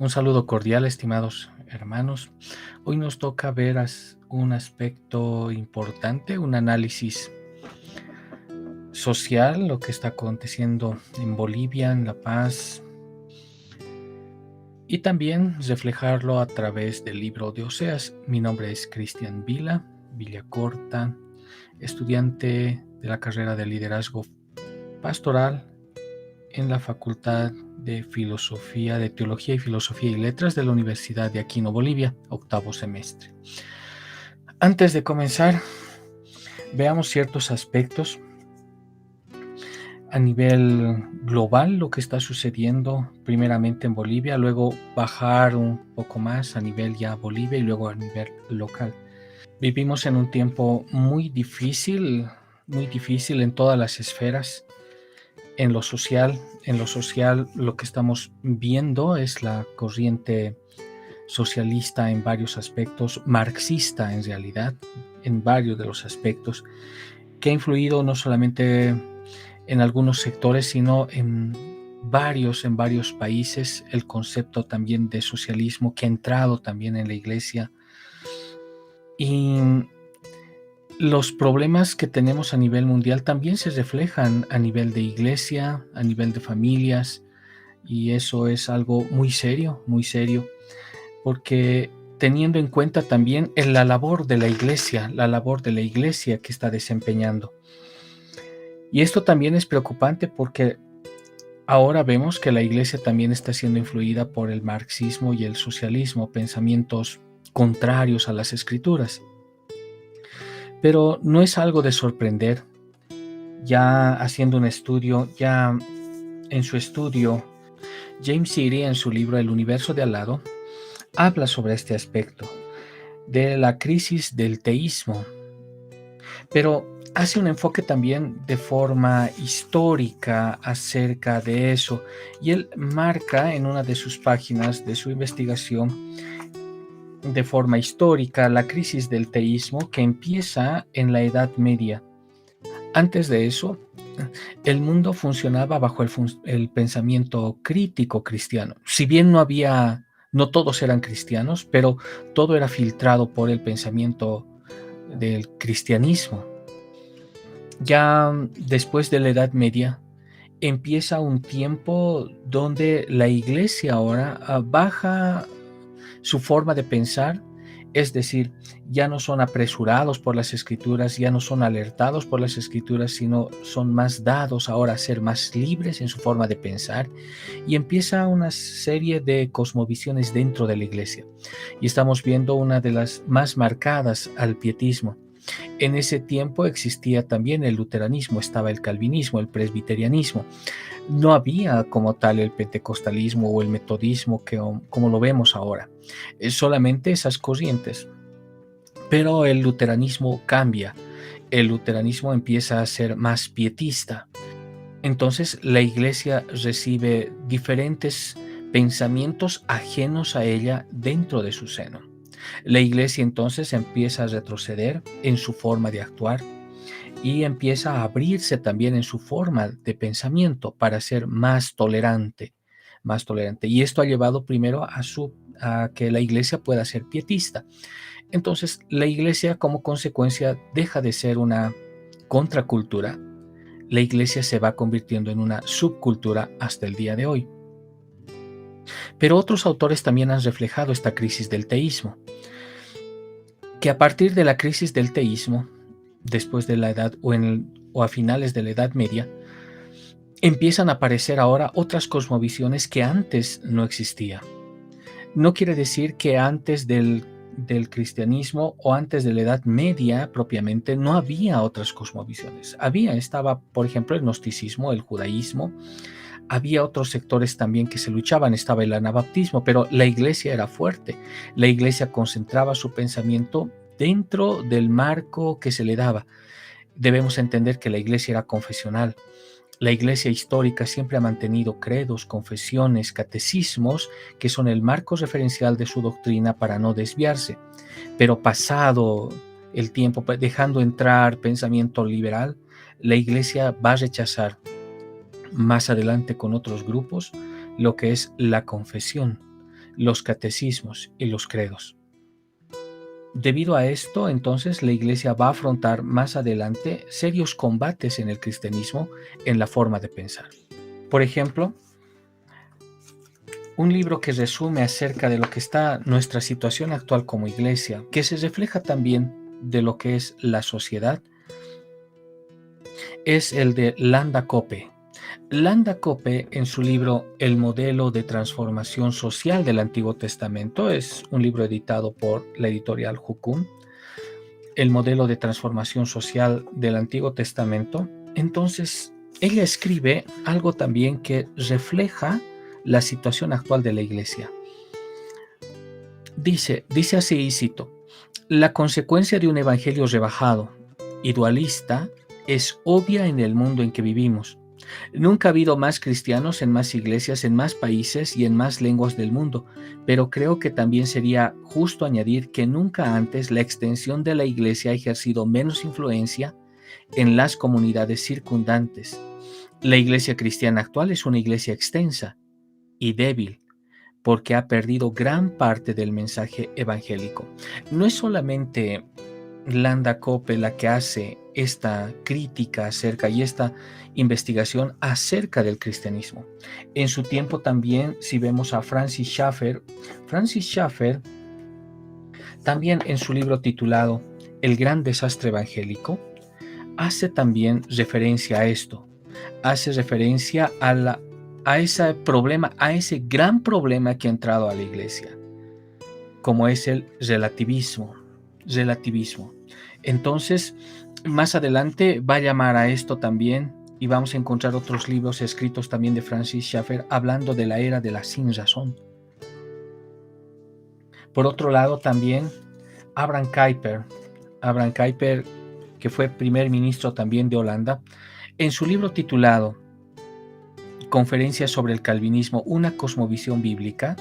Un saludo cordial, estimados hermanos. Hoy nos toca ver un aspecto importante, un análisis social, lo que está aconteciendo en Bolivia, en La Paz, y también reflejarlo a través del libro de Oseas. Mi nombre es Cristian Vila, Villacorta, estudiante de la carrera de liderazgo pastoral en la Facultad de Filosofía, de Teología y Filosofía y Letras de la Universidad de Aquino, Bolivia, octavo semestre. Antes de comenzar, veamos ciertos aspectos a nivel global, lo que está sucediendo primeramente en Bolivia, luego bajar un poco más a nivel ya Bolivia y luego a nivel local. Vivimos en un tiempo muy difícil en todas las esferas. En lo social, lo que estamos viendo es la corriente socialista en varios aspectos, marxista en realidad, en varios de los aspectos, que ha influido no solamente en algunos sectores, sino en varios países, el concepto también de socialismo que ha entrado también en la iglesia. Y los problemas que tenemos a nivel mundial también se reflejan a nivel de iglesia, a nivel de familias, y eso es algo muy serio, porque teniendo en cuenta también la labor de la iglesia que está desempeñando. Y esto también es preocupante porque ahora vemos que la iglesia también está siendo influida por el marxismo y el socialismo, pensamientos contrarios a las escrituras. Pero no es algo de sorprender. Ya haciendo un estudio, ya en su estudio, James Siri, en su libro El universo de al lado, habla sobre este aspecto de la crisis del teísmo, pero hace un enfoque también de forma histórica acerca de eso, y él marca en una de sus páginas de su investigación de forma histórica la crisis del teísmo que empieza en la Edad Media. Antes de eso, el mundo funcionaba bajo el pensamiento crítico cristiano. Si bien no todos eran cristianos, pero todo era filtrado por el pensamiento del cristianismo. Ya después de la Edad Media, empieza un tiempo donde la iglesia ahora baja su forma de pensar, es decir, ya no son apresurados por las escrituras, ya no son alertados por las escrituras, sino son más dados ahora a ser más libres en su forma de pensar, y empieza una serie de cosmovisiones dentro de la iglesia. Y estamos viendo una de las más marcadas al pietismo. En ese tiempo existía también el luteranismo, estaba el calvinismo, el presbiterianismo. No había como tal el pentecostalismo o el metodismo como lo vemos ahora. Solamente esas corrientes. Pero el luteranismo cambia. El luteranismo empieza a ser más pietista. Entonces la iglesia recibe diferentes pensamientos ajenos a ella dentro de su seno. La iglesia entonces empieza a retroceder en su forma de actuar y empieza a abrirse también en su forma de pensamiento para ser más tolerante, más tolerante. Y esto ha llevado primero a que la iglesia pueda ser pietista. Entonces, la iglesia como consecuencia deja de ser una contracultura. La iglesia se va convirtiendo en una subcultura hasta el día de hoy. Pero otros autores también han reflejado esta crisis del teísmo, que a partir de la crisis del teísmo, después de la edad o a finales de la Edad Media, empiezan a aparecer ahora otras cosmovisiones que antes no existían. No quiere decir que antes del cristianismo o antes de la Edad Media propiamente no había otras cosmovisiones. Estaba, por ejemplo, el gnosticismo, el judaísmo, había otros sectores también que se luchaban, estaba el anabaptismo, pero la iglesia era fuerte. La iglesia concentraba su pensamiento dentro del marco que se le daba. Debemos entender que la iglesia era confesional. La iglesia histórica siempre ha mantenido credos, confesiones, catecismos, que son el marco referencial de su doctrina para no desviarse. Pero pasado el tiempo, dejando entrar pensamiento liberal, la iglesia va a rechazar más adelante con otros grupos lo que es la confesión. los catecismos y los credos. Debido a esto, entonces, la Iglesia va a afrontar más adelante serios combates en el cristianismo en la forma de pensar. Por ejemplo, un libro que resume acerca de lo que está nuestra situación actual como Iglesia, que se refleja también de lo que es la sociedad, es el de Landa Coppe. Landa Coppe, en su libro El modelo de transformación social del Antiguo Testamento, es un libro editado por la editorial Jukum, el modelo de transformación social del Antiguo Testamento. Entonces, ella escribe algo también que refleja la situación actual de la Iglesia. Dice así, y cito: la consecuencia de un evangelio rebajado y dualista es obvia en el mundo en que vivimos. Nunca ha habido más cristianos en más iglesias, en más países y en más lenguas del mundo, pero creo que también sería justo añadir que nunca antes la extensión de la iglesia ha ejercido menos influencia en las comunidades circundantes. La iglesia cristiana actual es una iglesia extensa y débil, porque ha perdido gran parte del mensaje evangélico. No es solamente Landa Coppe la que hace esta crítica acerca y esta investigación acerca del cristianismo. En su tiempo también, si vemos a Francis Schaeffer también en su libro titulado El gran desastre evangélico, hace también referencia a esto, hace referencia a ese problema, a ese gran problema que ha entrado a la iglesia, como es el relativismo. Entonces, más adelante va a llamar a esto también, y vamos a encontrar otros libros escritos también de Francis Schaeffer hablando de la era de la sinrazón. Por otro lado, también Abraham Kuyper, que fue primer ministro también de Holanda, en su libro titulado Conferencias sobre el Calvinismo, una cosmovisión bíblica,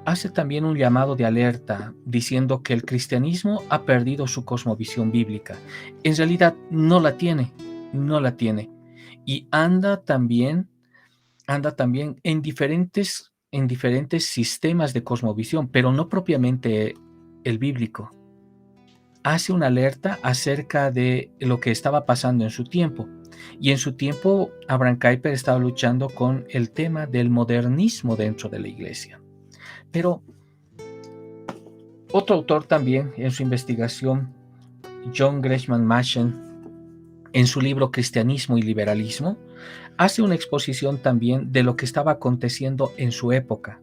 hace también un llamado de alerta diciendo que el cristianismo ha perdido su cosmovisión bíblica. En realidad no la tiene. Y anda también en diferentes sistemas de cosmovisión, pero no propiamente el bíblico. Hace una alerta acerca de lo que estaba pasando en su tiempo. Y en su tiempo, Abraham Kuyper estaba luchando con el tema del modernismo dentro de la iglesia. Pero otro autor también, en su investigación, John Gresham Machen, en su libro Cristianismo y Liberalismo, hace una exposición también de lo que estaba aconteciendo en su época.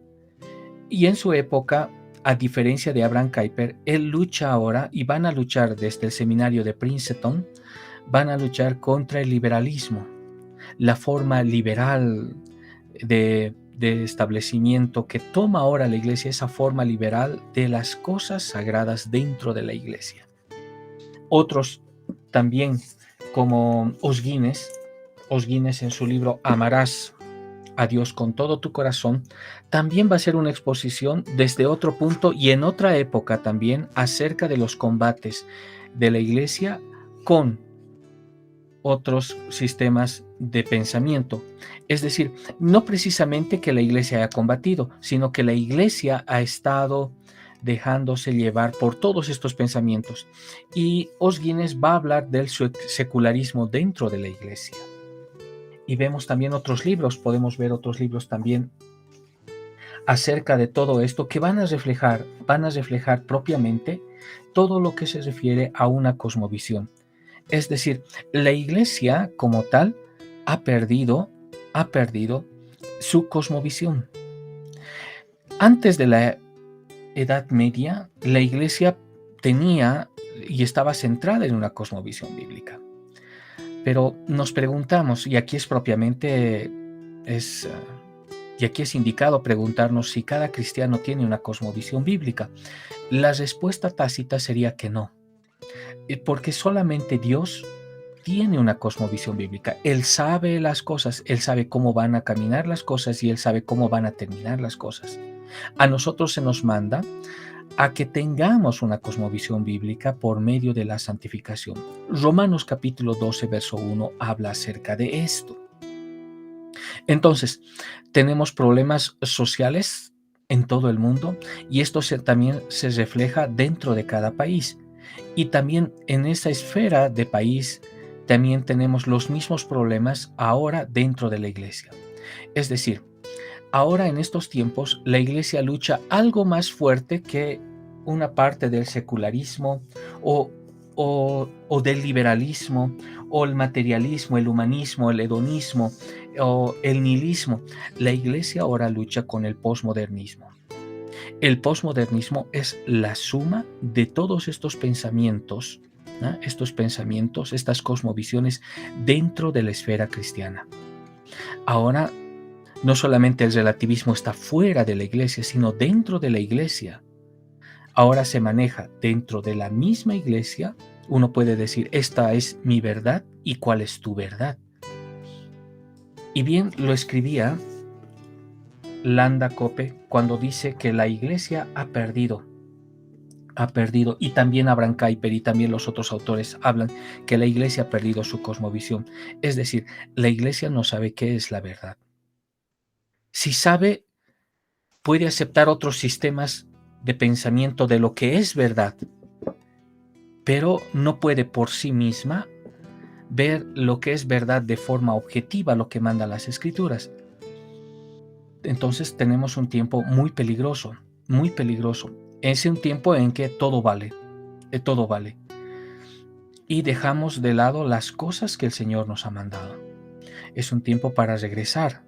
Y en su época, a diferencia de Abraham Kuyper, él lucha ahora, y van a luchar desde el seminario de Princeton, van a luchar contra el liberalismo, la forma liberal de establecimiento que toma ahora la iglesia, esa forma liberal de las cosas sagradas dentro de la iglesia. Otros también, como Os Guinness en su libro Amarás a Dios con todo tu corazón, también va a hacer una exposición desde otro punto y en otra época también acerca de los combates de la iglesia con otros sistemas de pensamiento. Es decir, no precisamente que la iglesia haya combatido, sino que la iglesia ha estado dejándose llevar por todos estos pensamientos. Y Os Guinness va a hablar del secularismo dentro de la iglesia. Y vemos también otros libros, podemos ver otros libros también acerca de todo esto que van a reflejar propiamente todo lo que se refiere a una cosmovisión. Es decir, la iglesia como tal ha perdido su cosmovisión. Antes de la Edad Media, la iglesia tenía y estaba centrada en una cosmovisión bíblica. Pero nos preguntamos, y aquí es indicado preguntarnos si cada cristiano tiene una cosmovisión bíblica. La respuesta tácita sería que no. Porque solamente Dios tiene una cosmovisión bíblica. Él sabe las cosas, Él sabe cómo van a caminar las cosas y Él sabe cómo van a terminar las cosas. A nosotros se nos manda a que tengamos una cosmovisión bíblica por medio de la santificación. Romanos capítulo 12, verso 1 habla acerca de esto. Entonces, tenemos problemas sociales en todo el mundo, y esto también se refleja dentro de cada país. Y también en esa esfera de país, también tenemos los mismos problemas ahora dentro de la iglesia. Es decir, ahora en estos tiempos la iglesia lucha algo más fuerte que una parte del secularismo o, o del liberalismo o el materialismo, el humanismo, el hedonismo o el nihilismo. La iglesia ahora lucha con el posmodernismo. El posmodernismo es la suma de todos estos pensamientos, ¿no? Estos pensamientos, estas cosmovisiones dentro de la esfera cristiana. Ahora, no solamente el relativismo está fuera de la iglesia, sino dentro de la iglesia. Ahora se maneja dentro de la misma iglesia. Uno puede decir, esta es mi verdad y cuál es tu verdad. Y bien lo escribía Landa Cope cuando dice que la iglesia ha perdido, y también Abraham Kuyper y también los otros autores hablan que la iglesia ha perdido su cosmovisión. Es decir, la iglesia no sabe qué es la verdad. Si sabe, puede aceptar otros sistemas de pensamiento de lo que es verdad, pero no puede por sí misma ver lo que es verdad de forma objetiva, lo que mandan las escrituras. Entonces tenemos un tiempo muy peligroso, muy peligroso. Es un tiempo en que todo vale, todo vale. Y dejamos de lado las cosas que el Señor nos ha mandado. Es un tiempo para regresar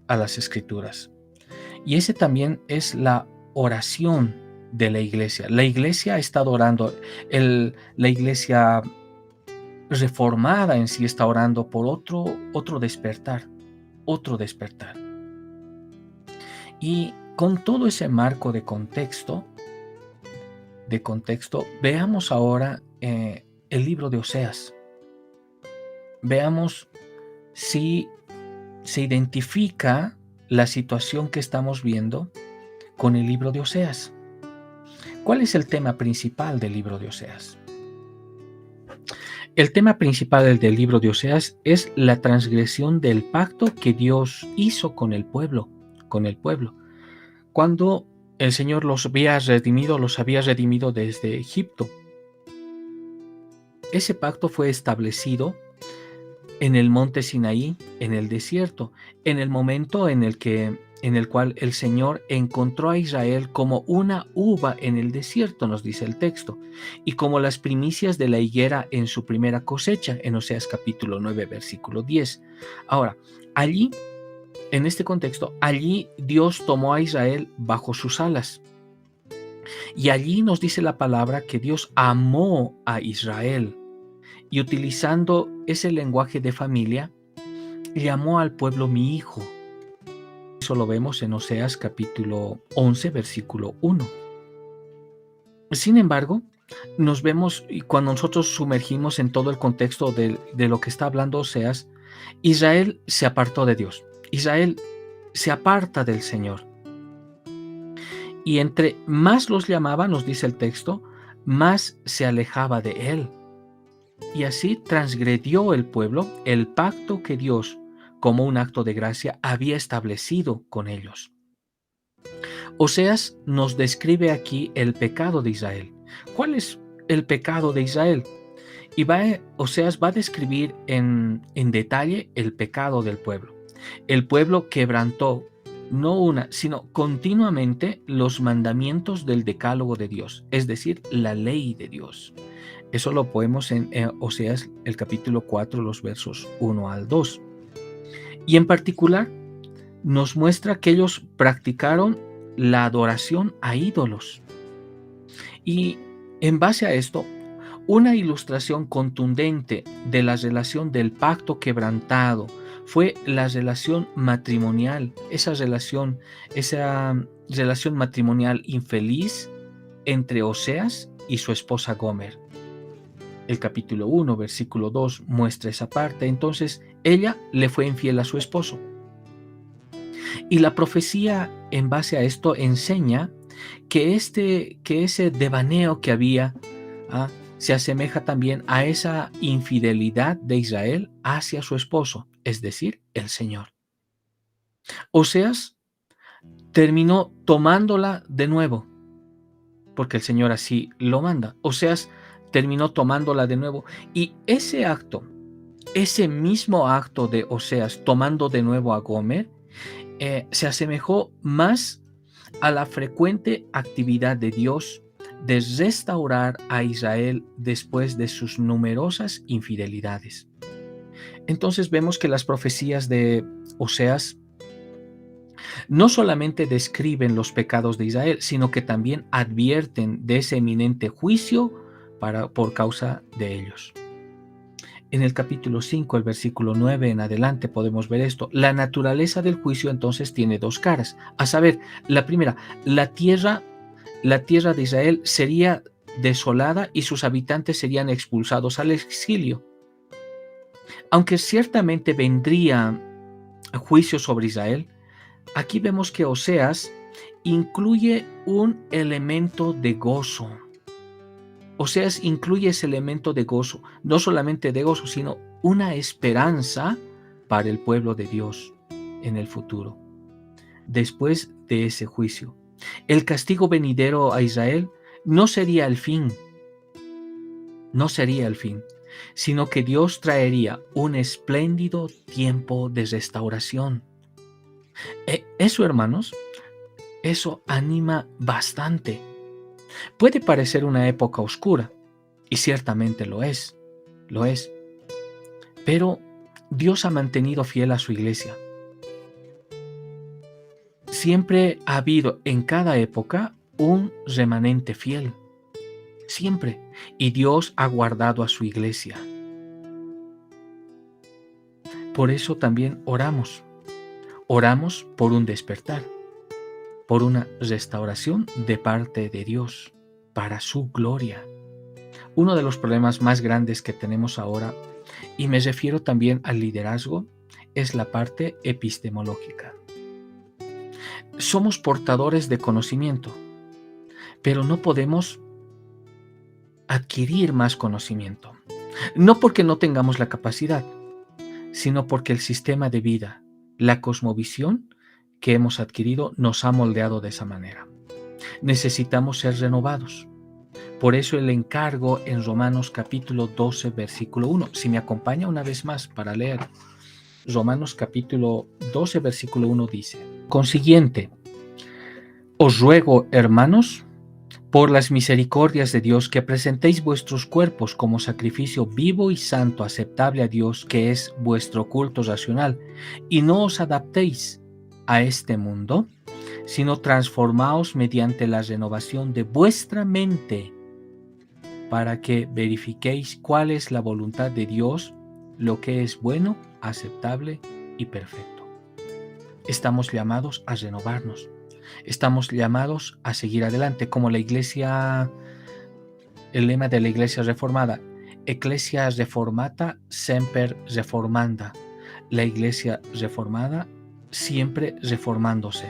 a las escrituras. Y ese también es la oración de la iglesia. La iglesia ha estado orando, la iglesia reformada en sí está orando por otro despertar, otro despertar. Y con todo ese marco de contexto, veamos ahora el libro de Oseas. Veamos si se identifica la situación que estamos viendo con el libro de Oseas. ¿Cuál es el tema principal del libro de Oseas? El tema principal del libro de Oseas es la transgresión del pacto que Dios hizo con el pueblo, cuando el Señor los había redimido desde Egipto. Ese pacto fue establecido en el monte Sinaí, en el desierto, en el momento en el cual el Señor encontró a Israel como una uva en el desierto, nos dice el texto, y como las primicias de la higuera en su primera cosecha, en Oseas capítulo 9, versículo 10. Ahora, allí, en este contexto, allí Dios tomó a Israel bajo sus alas. Y allí nos dice la palabra que Dios amó a Israel. Y utilizando ese lenguaje de familia, llamó al pueblo mi hijo. Eso lo vemos en Oseas capítulo 11, versículo 1. Sin embargo, nos vemos, y cuando nosotros sumergimos en todo el contexto de lo que está hablando Oseas, Israel se apartó de Dios. Israel se aparta del Señor. Y entre más los llamaba, nos dice el texto, más se alejaba de él. Y así transgredió el pueblo el pacto que Dios, como un acto de gracia, había establecido con ellos. Oseas nos describe aquí el pecado de Israel. ¿Cuál es el pecado de Israel? Y Oseas va a describir en detalle el pecado del pueblo. El pueblo quebrantó no una, sino continuamente los mandamientos del decálogo de Dios, es decir, la ley de Dios. Eso lo podemos en Oseas el capítulo 4, los versos 1 al 2. Y en particular nos muestra que ellos practicaron la adoración a ídolos. Y en base a esto, una ilustración contundente de la relación del pacto quebrantado fue la relación matrimonial, esa relación matrimonial infeliz entre Oseas y su esposa Gomer. El capítulo 1, versículo 2 muestra esa parte. Entonces, ella le fue infiel a su esposo. Y la profecía en base a esto enseña que ese devaneo que había se asemeja también a esa infidelidad de Israel hacia su esposo, es decir, el Señor. Oseas terminó tomándola de nuevo, porque el Señor así lo manda. Oseas terminó tomándola de nuevo, y ese acto, ese mismo acto de Oseas tomando de nuevo a Gomer, se asemejó más a la frecuente actividad de Dios de restaurar a Israel después de sus numerosas infidelidades. Entonces vemos que las profecías de Oseas no solamente describen los pecados de Israel, sino que también advierten de ese eminente juicio por causa de ellos. En el capítulo 5, el versículo 9 en adelante podemos ver esto. La naturaleza del juicio entonces tiene dos caras. A saber, la primera, la tierra de Israel sería desolada y sus habitantes serían expulsados al exilio. Aunque ciertamente vendría juicio sobre Israel, aquí vemos que Oseas incluye un elemento de gozo. Oseas incluye ese elemento de gozo, no solamente de gozo, sino una esperanza para el pueblo de Dios en el futuro, después de ese juicio. El castigo venidero a Israel no sería el fin, sino que Dios traería un espléndido tiempo de restauración. Eso, hermanos, eso anima bastante. Puede parecer una época oscura, y ciertamente lo es, pero Dios ha mantenido fiel a su iglesia. Siempre ha habido en cada época un remanente fiel, siempre, y Dios ha guardado a su iglesia. Por eso también oramos por un despertar, por una restauración de parte de Dios, para su gloria. Uno de los problemas más grandes que tenemos ahora, y me refiero también al liderazgo, es la parte epistemológica. Somos portadores de conocimiento, pero no podemos adquirir más conocimiento. No porque no tengamos la capacidad, sino porque el sistema de vida, la cosmovisión que hemos adquirido nos ha moldeado de esa manera. Necesitamos ser renovados. Por eso el encargo en Romanos capítulo 12, versículo 1. Si me acompaña una vez más para leer. Romanos capítulo 12, versículo 1 dice: consiguiente, os ruego, hermanos, por las misericordias de Dios, que presentéis vuestros cuerpos como sacrificio vivo y santo, aceptable a Dios, que es vuestro culto racional, y no os adaptéis a este mundo, sino transformaos mediante la renovación de vuestra mente, para que verifiquéis cuál es la voluntad de Dios, lo que es bueno, aceptable y perfecto. Estamos llamados a renovarnos. Estamos llamados a seguir adelante, como la iglesia, el lema de la iglesia reformada: Ecclesia reformata semper reformanda. La iglesia reformada siempre reformándose.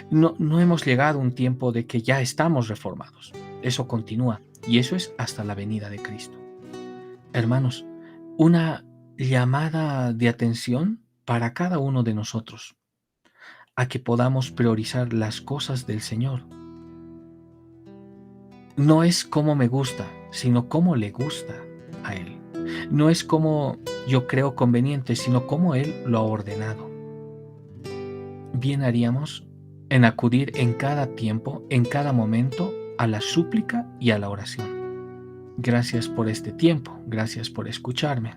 No hemos llegado a un tiempo de que ya estamos reformados. Eso continúa, y eso es hasta la venida de Cristo. Hermanos, una llamada de atención para cada uno de nosotros, a que podamos priorizar las cosas del Señor. No es como me gusta, sino como le gusta a Él. No es como yo creo conveniente, sino como Él lo ha ordenado. Bien haríamos en acudir en cada tiempo, en cada momento, a la súplica y a la oración. Gracias por este tiempo, gracias por escucharme.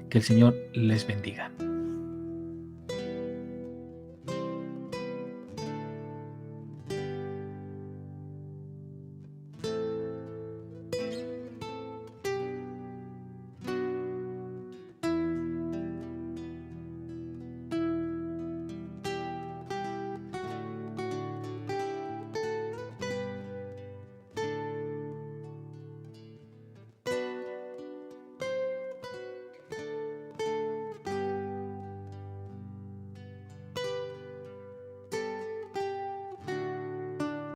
Que el Señor les bendiga.